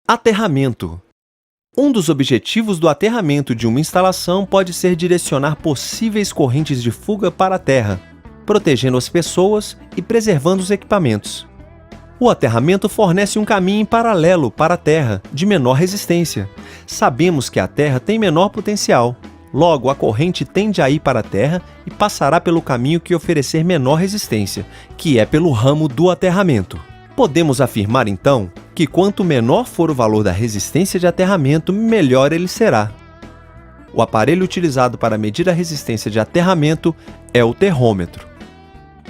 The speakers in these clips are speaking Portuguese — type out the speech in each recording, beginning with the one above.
Aterramento. Um dos objetivos do aterramento de uma instalação pode ser direcionar possíveis correntes de fuga para a terra, protegendo as pessoas e preservando os equipamentos. O aterramento fornece um caminho em paralelo para a terra, de menor resistência. Sabemos que a terra tem menor potencial. Logo, a corrente tende a ir para a terra e passará pelo caminho que oferecer menor resistência, que é pelo ramo do aterramento. Podemos afirmar, então, que quanto menor for o valor da resistência de aterramento, melhor ele será. O aparelho utilizado para medir a resistência de aterramento é o terrômetro.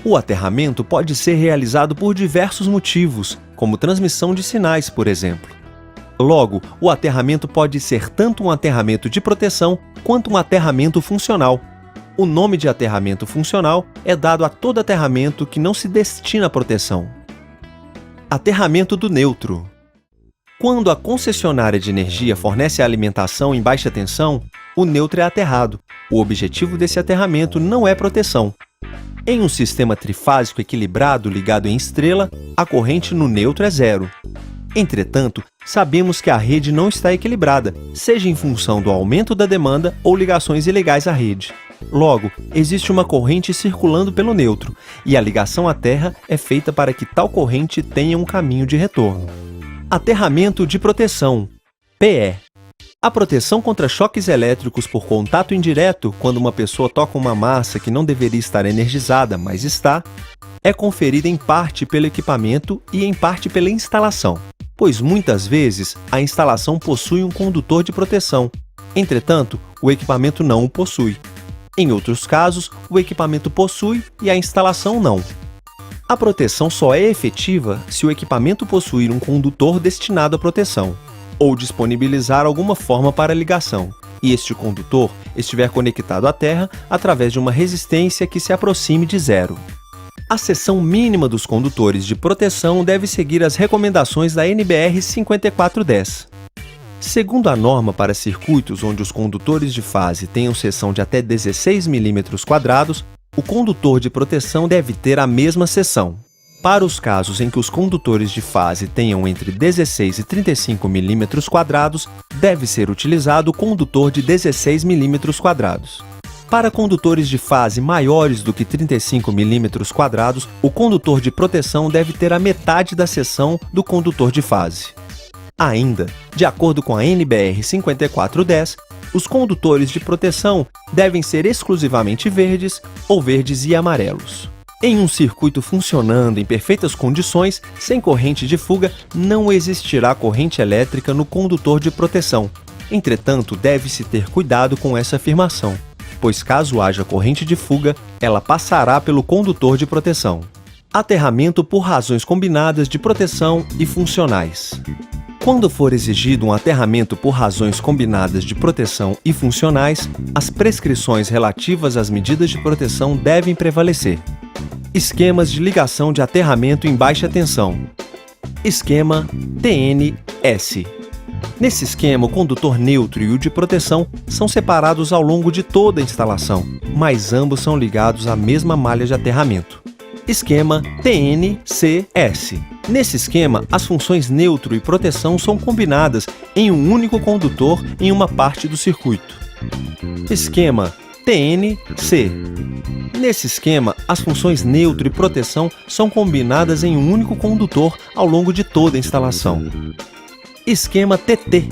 O aterramento pode ser realizado por diversos motivos, como transmissão de sinais, por exemplo. Logo, o aterramento pode ser tanto um aterramento de proteção quanto um aterramento funcional. O nome de aterramento funcional é dado a todo aterramento que não se destina à proteção. Aterramento do neutro. Quando a concessionária de energia fornece a alimentação em baixa tensão, o neutro é aterrado. O objetivo desse aterramento não é proteção. Em um sistema trifásico equilibrado ligado em estrela, a corrente no neutro é zero. Entretanto, sabemos que a rede não está equilibrada, seja em função do aumento da demanda ou ligações ilegais à rede. Logo, existe uma corrente circulando pelo neutro, e a ligação à Terra é feita para que tal corrente tenha um caminho de retorno. Aterramento de proteção, PE. A proteção contra choques elétricos por contato indireto, quando uma pessoa toca uma massa que não deveria estar energizada, mas está, é conferida em parte pelo equipamento e em parte pela instalação, pois muitas vezes a instalação possui um condutor de proteção. Entretanto, o equipamento não o possui. Em outros casos, o equipamento possui e a instalação não. A proteção só é efetiva se o equipamento possuir um condutor destinado à proteção, ou disponibilizar alguma forma para ligação, e este condutor estiver conectado à Terra através de uma resistência que se aproxime de zero. A seção mínima dos condutores de proteção deve seguir as recomendações da NBR 5410. Segundo a norma para circuitos onde os condutores de fase tenham seção de até 16 mm², o condutor de proteção deve ter a mesma seção. Para os casos em que os condutores de fase tenham entre 16 e 35 mm², deve ser utilizado o condutor de 16 mm². Para condutores de fase maiores do que 35 mm², o condutor de proteção deve ter a metade da seção do condutor de fase. Ainda, de acordo com a NBR 5410, os condutores de proteção devem ser exclusivamente verdes ou verdes e amarelos. Em um circuito funcionando em perfeitas condições, sem corrente de fuga, não existirá corrente elétrica no condutor de proteção. Entretanto, deve-se ter cuidado com essa afirmação, pois caso haja corrente de fuga, ela passará pelo condutor de proteção. Aterramento por razões combinadas de proteção e funcionais. Quando for exigido um aterramento por razões combinadas de proteção e funcionais, as prescrições relativas às medidas de proteção devem prevalecer. Esquemas de ligação de aterramento em baixa tensão. Esquema TNS. Nesse esquema, o condutor neutro e o de proteção são separados ao longo de toda a instalação, mas ambos são ligados à mesma malha de aterramento. Esquema TNCS. Nesse esquema, as funções neutro e proteção são combinadas em um único condutor em uma parte do circuito. Esquema TNC. Nesse esquema, as funções neutro e proteção são combinadas em um único condutor ao longo de toda a instalação. Esquema TT.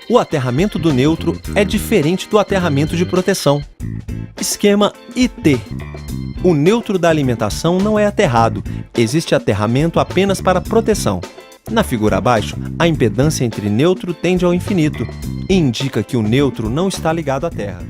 O aterramento do neutro é diferente do aterramento de proteção. Esquema IT. O neutro da alimentação não é aterrado, existe aterramento apenas para proteção. Na figura abaixo, a impedância entre neutro tende ao infinito e indica que o neutro não está ligado à Terra.